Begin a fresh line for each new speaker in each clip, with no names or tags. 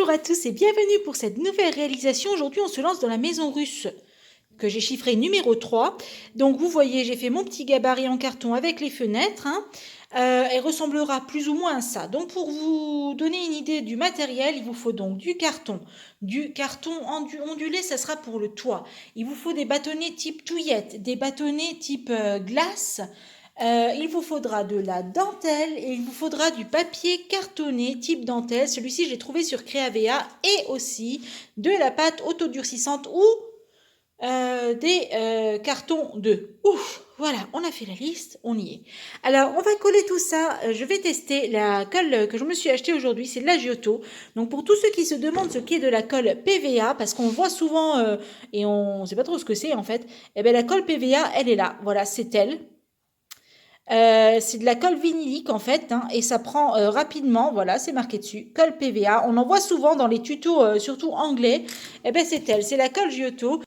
Bonjour à tous et bienvenue pour cette nouvelle réalisation. Aujourd'hui, on se lance dans la maison russe que j'ai chiffrée numéro 3. Donc, vous voyez, j'ai fait mon petit gabarit en carton avec les fenêtres. Elle ressemblera plus ou moins à ça. Donc, pour vous donner une idée du matériel, il vous faut donc du carton. Du carton ondulé, ça sera pour le toit. Il vous faut des bâtonnets type touillette, des bâtonnets type glace. Il vous faudra de la dentelle et il vous faudra du papier cartonné type dentelle. Celui-ci, je l'ai trouvé sur Creavea et aussi de la pâte autodurcissante ou des cartons de ouf. Voilà, on a fait la liste, on y est. Alors, on va coller tout ça. Je vais tester la colle que je me suis achetée aujourd'hui, c'est de la Giotto. Donc, pour tous ceux qui se demandent ce qu'est de la colle PVA, parce qu'on voit souvent et on ne sait pas trop ce que c'est en fait, eh bien, la colle PVA, elle est là. Voilà, c'est elle. C'est de la colle vinylique en fait, et ça prend rapidement, voilà, c'est marqué dessus, colle PVA. On en voit souvent dans les tutos, surtout anglais. Eh ben c'est elle, c'est la colle Giotto.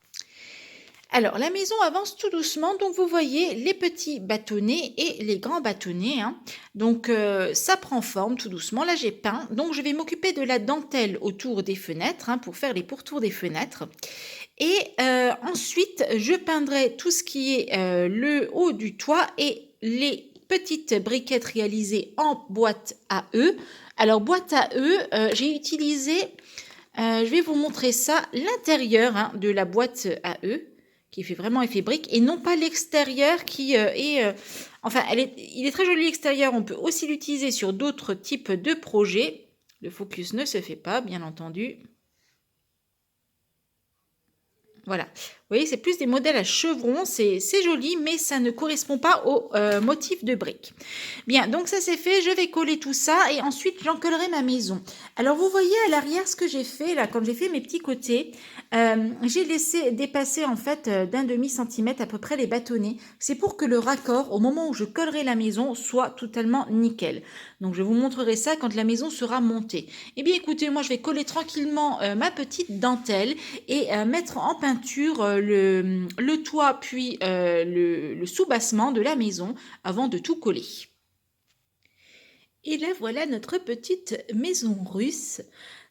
Alors la maison avance tout doucement, donc vous voyez les petits bâtonnets et les grands bâtonnets. Donc ça prend forme tout doucement. Là j'ai peint, donc je vais m'occuper de la dentelle autour des fenêtres pour faire les pourtours des fenêtres. Et ensuite, je peindrai tout ce qui est le haut du toit et les petites briquettes réalisées en boîte à œufs. Alors, boîte à œufs, j'ai utilisé, je vais vous montrer ça, l'intérieur de la boîte à œufs, qui fait vraiment effet brique, et non pas l'extérieur qui est... enfin, il est très joli l'extérieur, on peut aussi l'utiliser sur d'autres types de projets. Le focus ne se fait pas, bien entendu. Voilà, vous voyez, c'est plus des modèles à chevrons, c'est joli, mais ça ne correspond pas au motif de brique. Bien, donc ça c'est fait, je vais coller tout ça et ensuite j'encollerai ma maison. Alors vous voyez à l'arrière ce que j'ai fait, là, quand j'ai fait mes petits côtés, j'ai laissé dépasser en fait d'un demi-centimètre à peu près les bâtonnets. C'est pour que le raccord, au moment où je collerai la maison, soit totalement nickel. Donc je vous montrerai ça quand la maison sera montée. Eh bien écoutez, moi je vais coller tranquillement ma petite dentelle et mettre en peinture le toit puis le soubassement de la maison avant de tout coller. Et là voilà notre petite maison russe.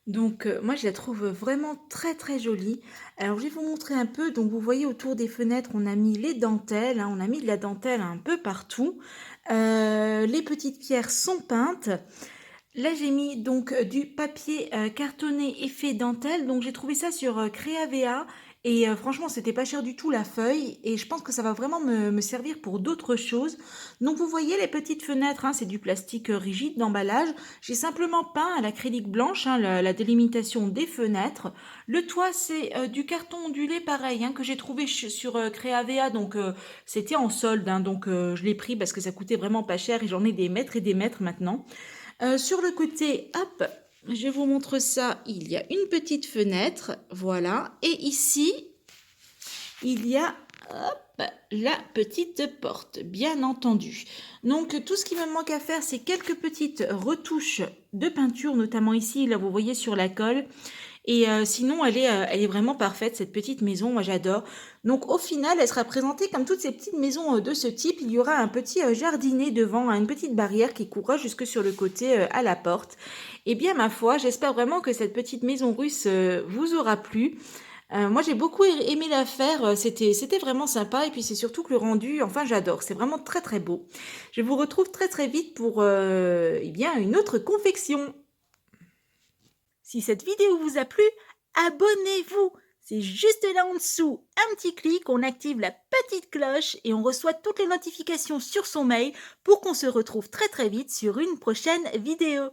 Donc moi je la trouve vraiment très très jolie. Alors je vais vous montrer un peu. Donc vous voyez autour des fenêtres on a mis les dentelles, on a mis de la dentelle un peu partout. Les petites pierres sont peintes. Là j'ai mis donc du papier cartonné effet dentelle. Donc j'ai trouvé ça sur Creavea. Et franchement, c'était pas cher du tout la feuille. Et je pense que ça va vraiment me servir pour d'autres choses. Donc vous voyez les petites fenêtres, c'est du plastique rigide d'emballage. J'ai simplement peint à l'acrylique blanche la délimitation des fenêtres. Le toit, c'est du carton ondulé pareil que j'ai trouvé sur Creavea. Donc c'était en solde. Donc je l'ai pris parce que ça coûtait vraiment pas cher. Et j'en ai des mètres et des mètres maintenant. Sur le côté, hop, je vous montre ça. Il y a une petite fenêtre, voilà. Et ici, il y a hop, la petite porte, bien entendu. Donc, tout ce qui me manque à faire, c'est quelques petites retouches de peinture, notamment ici, là, vous voyez sur la colle. Et sinon, elle est vraiment parfaite, cette petite maison, moi j'adore. Donc au final, elle sera présentée comme toutes ces petites maisons de ce type. Il y aura un petit jardinet devant, une petite barrière qui courra jusque sur le côté à la porte. Eh bien ma foi, j'espère vraiment que cette petite maison russe vous aura plu. Moi j'ai beaucoup aimé la faire, c'était vraiment sympa et puis c'est surtout que le rendu, enfin j'adore, c'est vraiment très très beau. Je vous retrouve très très vite pour eh bien une autre confection. Si cette vidéo vous a plu, abonnez-vous. C'est juste là en dessous, un petit clic, on active la petite cloche et on reçoit toutes les notifications sur son mail pour qu'on se retrouve très très vite sur une prochaine vidéo.